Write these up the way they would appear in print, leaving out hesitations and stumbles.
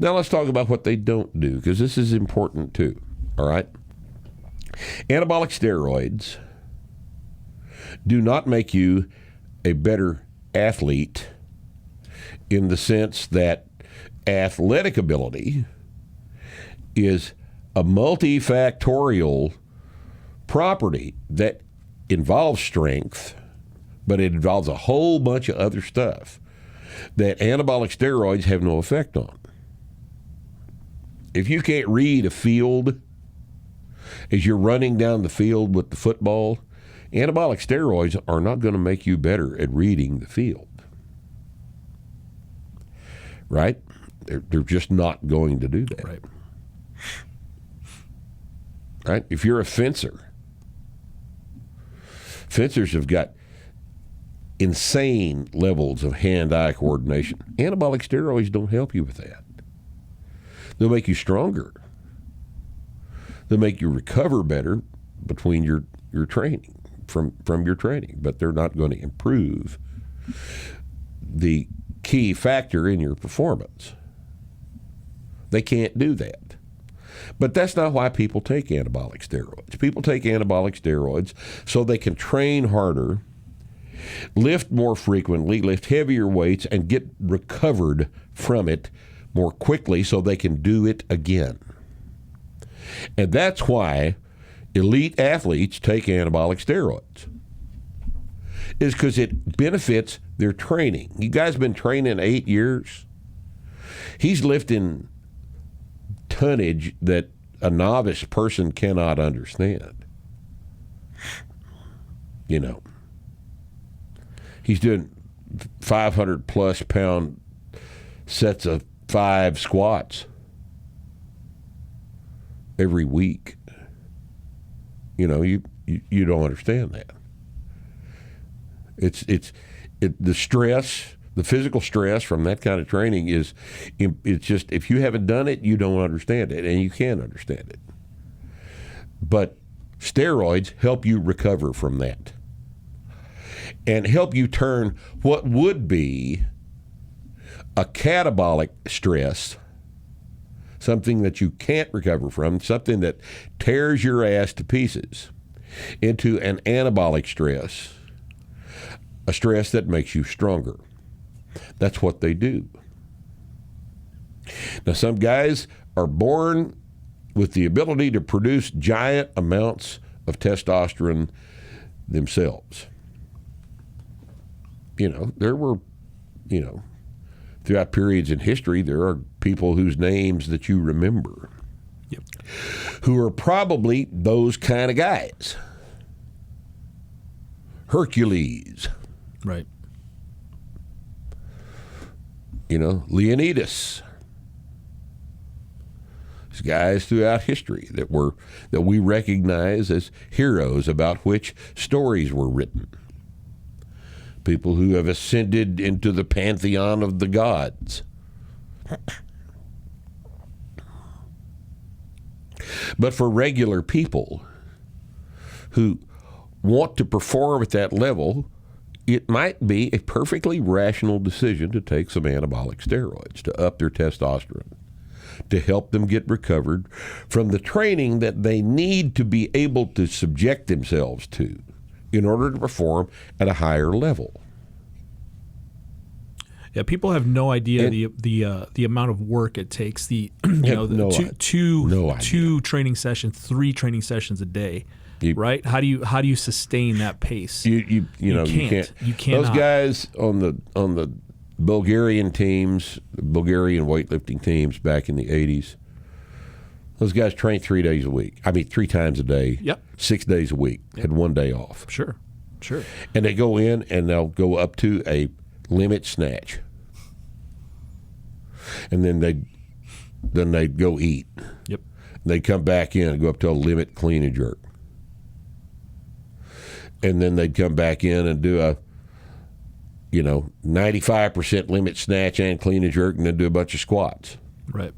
Now let's talk about what they don't do, because this is important too. All right? Anabolic steroids do not make you a better athlete in the sense that athletic ability is a multifactorial property that involves strength, but it involves a whole bunch of other stuff that anabolic steroids have no effect on. If you can't read a field as you're running down the field with the football, anabolic steroids are not going to make you better at reading the field. Right? They're just not going to do that. Right. Right? If you're a fencer, fencers have got insane levels of hand-eye coordination. Anabolic steroids don't help you with that. They'll make you stronger. They'll make you recover better between your training, from your training, but they're not going to improve the key factor in your performance. They can't do that. But that's not why people take anabolic steroids. People take anabolic steroids so they can train harder, lift more frequently, lift heavier weights, and get recovered from it more quickly so they can do it again. And that's why elite athletes take anabolic steroids, is because it benefits their training. You guys been training 8 years. He's lifting tonnage that a novice person cannot understand. You know, he's doing 500 plus pound sets of 5 squats every week. You know, you don't understand that. The stress, the physical stress from that kind of training it's just, if you haven't done it, you don't understand it, and you can't understand it. But steroids help you recover from that and help you turn what would be a catabolic stress, something that you can't recover from, something that tears your ass to pieces, into an anabolic stress, a stress that makes you stronger. That's what they do. Now, some guys are born with the ability to produce giant amounts of testosterone themselves. You know, there were, throughout periods in history, there are people whose names that you remember, yep, who are probably those kind of guys. Hercules. Right. Leonidas. These guys throughout history that we recognize as heroes about which stories were written. People who have ascended into the pantheon of the gods. But for regular people who want to perform at that level, it might be a perfectly rational decision to take some anabolic steroids to up their testosterone, to help them get recovered from the training that they need to be able to subject themselves to in order to perform at a higher level. Yeah, people have no idea the amount of work it takes. Two training sessions, 3 training sessions a day. Right? How do you sustain that pace? You can't. You cannot. Those guys on the Bulgarian teams, the Bulgarian weightlifting teams back in the 80s, those guys trained 3 days a week. I mean, 3 times a day. Yep. 6 days a week. Yep. Had 1 day off. Sure. And they go in and they'll go up to a limit snatch, and then they go eat. Yep. They come back in and go up to a limit clean and jerk. And then they'd come back in and do a 95% limit snatch and clean and jerk, and then do a bunch of squats. Right.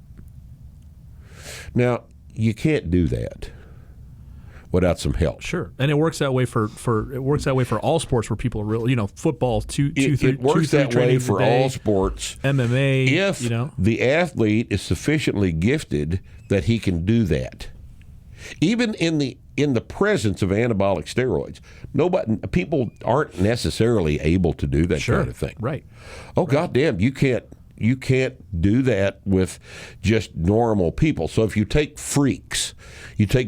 Now, you can't do that without some help. Sure, and it works that way for all sports where people are real. Football, it works that way for all sports. MMA, if the athlete is sufficiently gifted that he can do that, even in the presence of anabolic steroids, people aren't necessarily able to do that kind of thing. Right. Oh, goddamn, you can't do that with just normal people. So if you take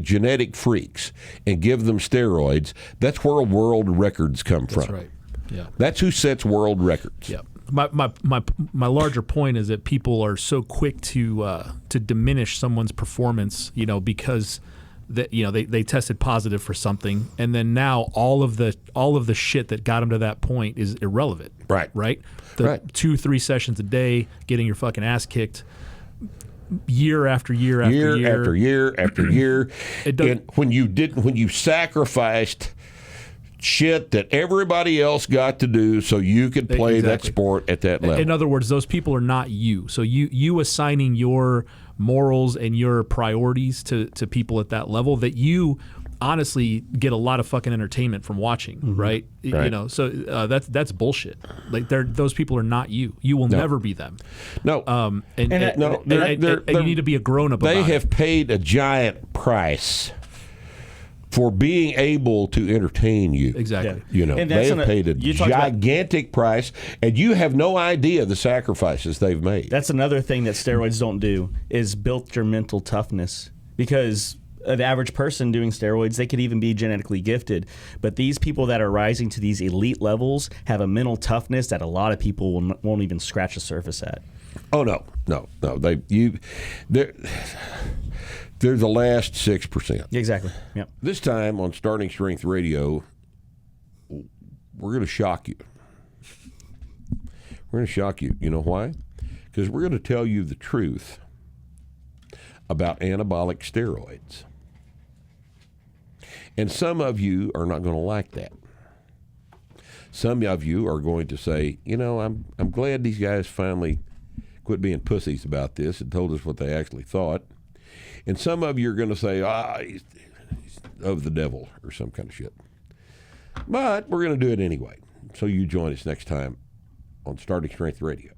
genetic freaks and give them steroids, that's where world records come from. That's right. Yeah. That's who sets world records. Yeah. My larger point is that people are so quick to diminish someone's performance, because they tested positive for something, and then now all of the shit that got them to that point is irrelevant. Right. Right. 2-3 sessions a day, getting your fucking ass kicked, year after year after year after year after year. And when you sacrificed shit that everybody else got to do so you could play that sport at that level. In other words, those people are not you. So you assigning your morals and your priorities to people at that level that you honestly get a lot of fucking entertainment from watching, right? So that's bullshit. Like those people are not you. You will never be them. No. And you need to be a grown-up about it. They have paid a giant price for being able to entertain you. Exactly. They have paid a gigantic price, and you have no idea the sacrifices they've made. That's another thing that steroids don't do, is build your mental toughness. Because an average person doing steroids, they could even be genetically gifted. But these people that are rising to these elite levels have a mental toughness that a lot of people won't even scratch the surface at. Oh, no. They're the last 6%. Exactly. Yep. This time on Starting Strength Radio, we're going to shock you. We're going to shock you. You know why? Because we're going to tell you the truth about anabolic steroids. And some of you are not going to like that. Some of you are going to say, I'm glad these guys finally quit being pussies about this and told us what they actually thought. And some of you are going to say, he's of the devil or some kind of shit. But we're going to do it anyway. So you join us next time on Starting Strength Radio.